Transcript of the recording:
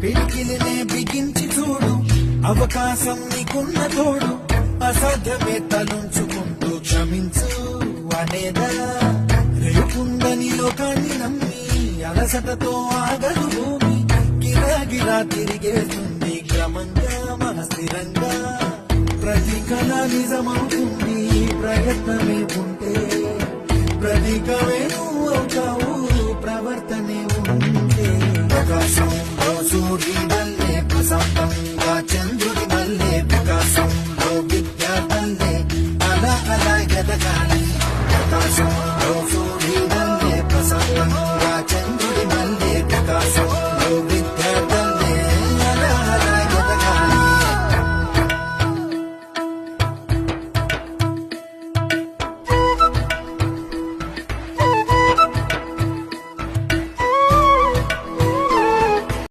పిడికిలినే బిగించి చూడు, అవకాశం నీకున్న తోడు, అసాధ్యమే తలుంచుకుంటూ క్షమించు అనేదా. రేపుందని లోకాన్ని నమ్మి అలసటతో ఆగదు భూమి, గిరాగిరా తిరిగేస్తుంది క్రమంగా మనస్థిరంగా. ప్రతి కళ నిజమవుతుంది ప్రయత్నమే ఉంటే, ప్రతీకమే నువ్వు అవుతావు ప్రవర్తనే ఉంటే. ఆకాశంలో సూర్యుడా